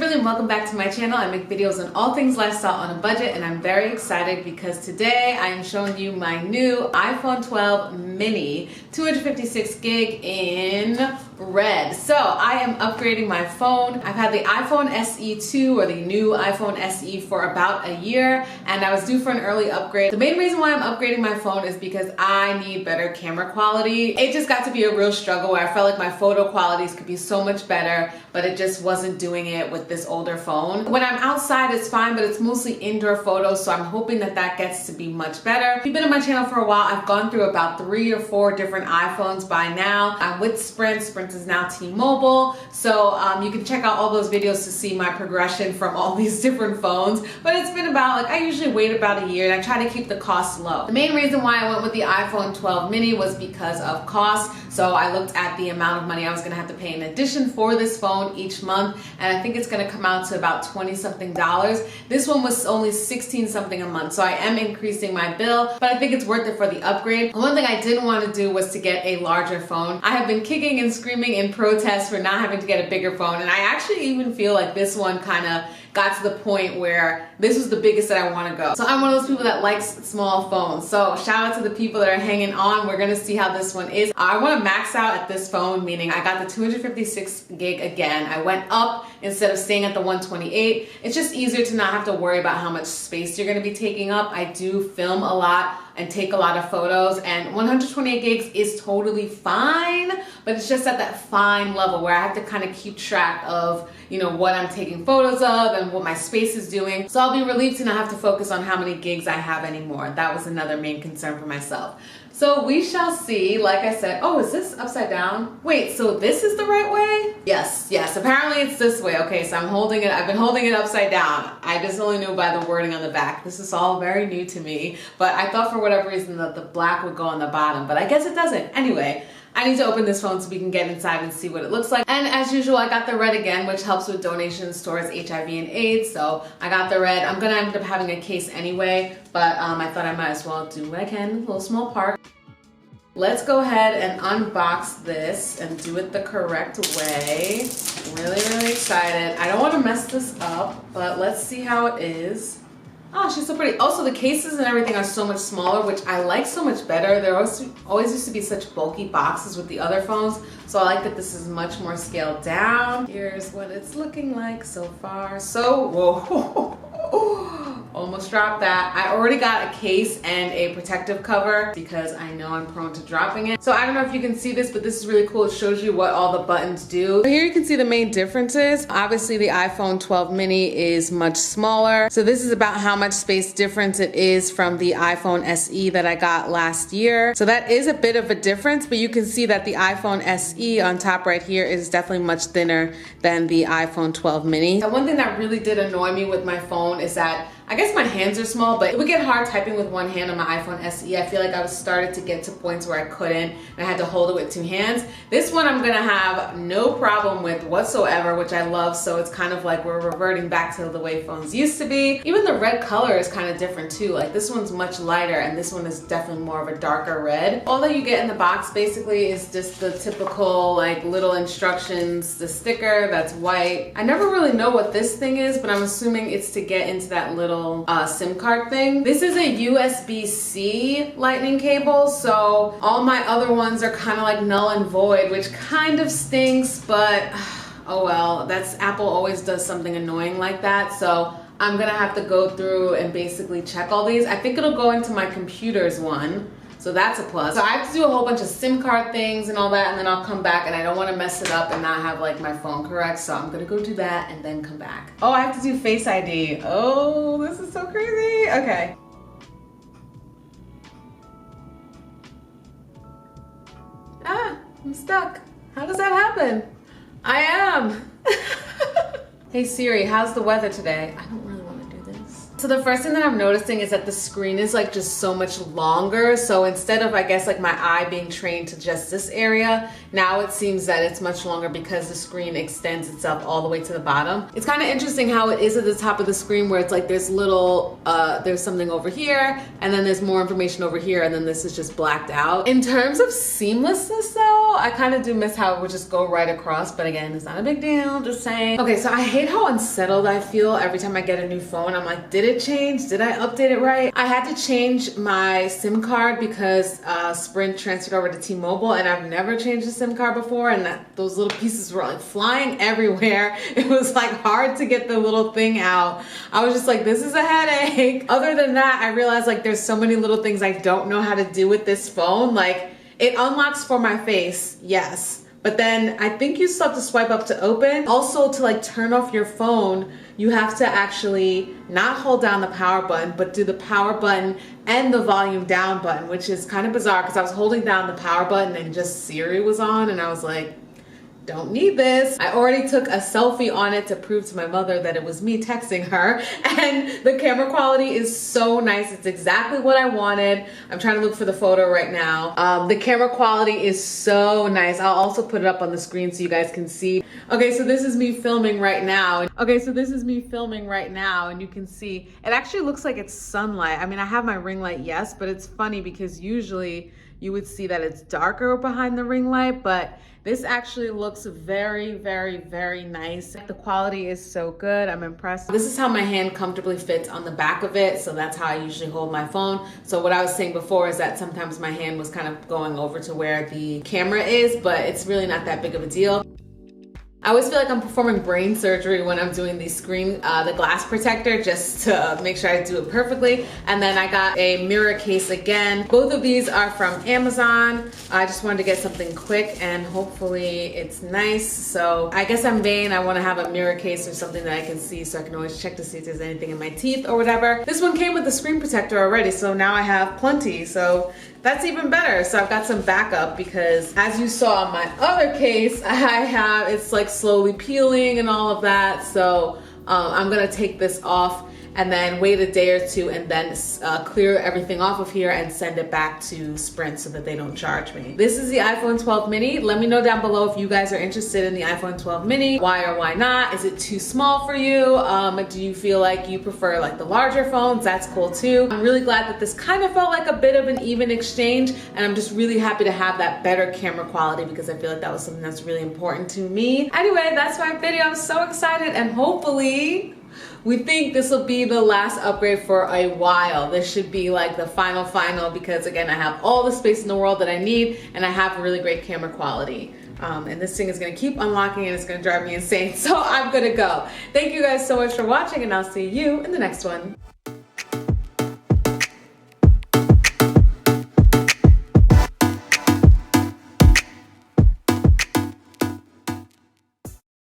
Kimberly and welcome back to my channel. I make videos on all things lifestyle on a budget, and I'm very excited because today I am showing you my new iPhone 12 mini 256 gig in red. So I am upgrading my phone. I've had the iPhone SE 2 or the new iPhone SE for about a year, and I was due for an early upgrade. The main reason why I'm upgrading my phone is because I need better camera quality. It just got to be a real struggle where I felt like my photo qualities could be so much better, but it just wasn't doing it with this older phone. When I'm outside it's fine, but it's mostly indoor photos, so I'm hoping that that gets to be much better. If you've been on my channel for a while, I've gone through about 3 or 4 different iPhones by now. I'm with Sprint. Sprint is now T-Mobile, so you can check out all those videos to see my progression from all these different phones. But it's been about, like, I usually wait about a year and I try to keep the cost low. The main reason why I went with the iPhone 12 mini was because of cost. So I looked at the amount of money I was gonna have to pay in addition for this phone each month, and I think it's gonna come out to about $20-something. This one was only $16-something a month, so I am increasing my bill, but I think it's worth it for the upgrade. One thing I didn't want to do was to get a larger phone. I have been kicking and screaming in protest for not having to get a bigger phone, and I actually even feel like this one kind of got to the point where this was the biggest that I want to go. So I'm one of those people that likes small phones. So shout out to the people that are hanging on. We're gonna see how this one is. I want to max out at this phone, meaning I got the 256 gig again. I went up instead of staying at the 128. It's just easier to not have to worry about how much space you're gonna be taking up. I do film a lot and take a lot of photos, and 128 gigs is totally fine, but it's just at that fine level where I have to kind of keep track of, you know, what I'm taking photos of and what my space is doing. So I'll be relieved to not have to focus on how many gigs I have anymore. That was another main concern for myself. So we shall see. Like I said, oh, is this upside down? Wait, so this is the right way? Yes, apparently it's this way. Okay, so I'm holding it, I've been holding it upside down. I just only knew by the wording on the back. This is all very new to me, but I thought for whatever reason that the black would go on the bottom, but I guess it doesn't. Anyway, I need to open this phone so we can get inside and see what it looks like. And as usual, I got the red again, which helps with donations towards HIV and AIDS. So I got the red. I'm gonna end up having a case anyway, but I thought I might as well do what I can, a little small part. Let's go ahead and unbox this and do it the correct way. I'm really excited. I don't want to mess this up, but let's see how it is. Oh, she's so pretty. Also, the cases and everything are so much smaller, which I like so much better. There always used to be such bulky boxes with the other phones, so I like that this is much more scaled down. Here's what it's looking like so far. So, whoa. Almost dropped that. I already got a case and a protective cover because I know I'm prone to dropping it. So I don't know if you can see this, but this is really cool. It shows you what all the buttons do. So here you can see the main differences. Obviously the iPhone 12 mini is much smaller. So this is about how much space difference it is from the iPhone SE that I got last year. So that is a bit of a difference, but you can see that the iPhone SE on top right here is definitely much thinner than the iPhone 12 mini. And one thing that really did annoy me with my phone is that I guess my hands are small, but it would get hard typing with one hand on my iPhone SE. I feel like I was started to get to points where I couldn't, and I had to hold it with 2 hands. This one I'm gonna have no problem with whatsoever, which I love, so it's kind of like we're reverting back to the way phones used to be. Even the red color is kind of different too. Like this one's much lighter, and this one is definitely more of a darker red. All that you get in the box basically is just the typical like little instructions, the sticker that's white. I never really know what this thing is, but I'm assuming it's to get into that little SIM card thing. This is a USB-C lightning cable, so all my other ones are kind of like null and void, which kind of stinks, but oh well, that's Apple always does something annoying like that. So I'm gonna have to go through and basically check all these. I think it'll go into my computer's one, so that's a plus. So I have to do a whole bunch of SIM card things and all that, and then I'll come back, and I don't want to mess it up and not have like my phone correct, so I'm gonna go do that and then come back. Oh, I have to do Face ID. Oh, this is so crazy. Okay. Ah, I'm stuck. How does that happen? I am. Hey Siri, how's the weather today? I don't really want to do this. So the first thing that I'm noticing is that the screen is like just so much longer. So instead of, I guess, like my eye being trained to just this area, now it seems that it's much longer because the screen extends itself all the way to the bottom. It's kind of interesting how it is at the top of the screen where it's like there's little, there's something over here, and then there's more information over here, and then this is just blacked out. In terms of seamlessness though, I kind of do miss how it would just go right across, but again, it's not a big deal, just saying. Okay, so I hate how unsettled I feel every time I get a new phone. I'm like, did it change? Did I update it right? I had to change my SIM card because Sprint transferred over to T-Mobile, and I've never changed a SIM card before, and those little pieces were like flying everywhere. It was like hard to get the little thing out. I was just like, this is a headache. Other than that, I realized like there's so many little things I don't know how to do with this phone. Like, it unlocks for my face, yes. But then I think you still have to swipe up to open. Also, to like turn off your phone, you have to actually not hold down the power button, but do the power button and the volume down button, which is kind of bizarre because I was holding down the power button and just Siri was on, and I was like, don't need this. I already took a selfie on it to prove to my mother that it was me texting her, and the camera quality is so nice. It's exactly what I wanted. I'm trying to look for the photo right now. The camera quality is so nice. I'll also put it up on the screen so you guys can see. Okay, so this is me filming right now. And you can see it actually looks like it's sunlight. I mean, I have my ring light, yes, but it's funny because usually you would see that it's darker behind the ring light, but this actually looks very, very, very nice. The quality is so good. I'm impressed. This is how my hand comfortably fits on the back of it, so that's how I usually hold my phone. So what I was saying before is that sometimes my hand was kind of going over to where the camera is, but it's really not that big of a deal. I always feel like I'm performing brain surgery when I'm doing the glass protector, just to make sure I do it perfectly. And then I got a mirror case again. Both of these are from Amazon. I just wanted to get something quick and hopefully it's nice. So I guess I'm vain. I want to have a mirror case or something that I can see so I can always check to see if there's anything in my teeth or whatever. This one came with the screen protector already, so now I have plenty. So that's even better. So I've got some backup because as you saw on my other case, it's like slowly peeling and all of that. So I'm gonna take this off and then wait a day or two and then clear everything off of here and send it back to Sprint so that they don't charge me. This is the iPhone 12 mini. Let me know down below if you guys are interested in the iPhone 12 mini. Why or why not? Is it too small for you? Do you feel like you prefer like the larger phones? That's cool too. I'm really glad that this kind of felt like a bit of an even exchange, and I'm just really happy to have that better camera quality because I feel like that was something that's really important to me. Anyway, that's my video. I'm so excited, and hopefully we think this will be the last upgrade for a while. This should be like the final because again, I have all the space in the world that I need and I have really great camera quality. And this thing is gonna keep unlocking and it's gonna drive me insane. So I'm gonna go. Thank you guys so much for watching, and I'll see you in the next one.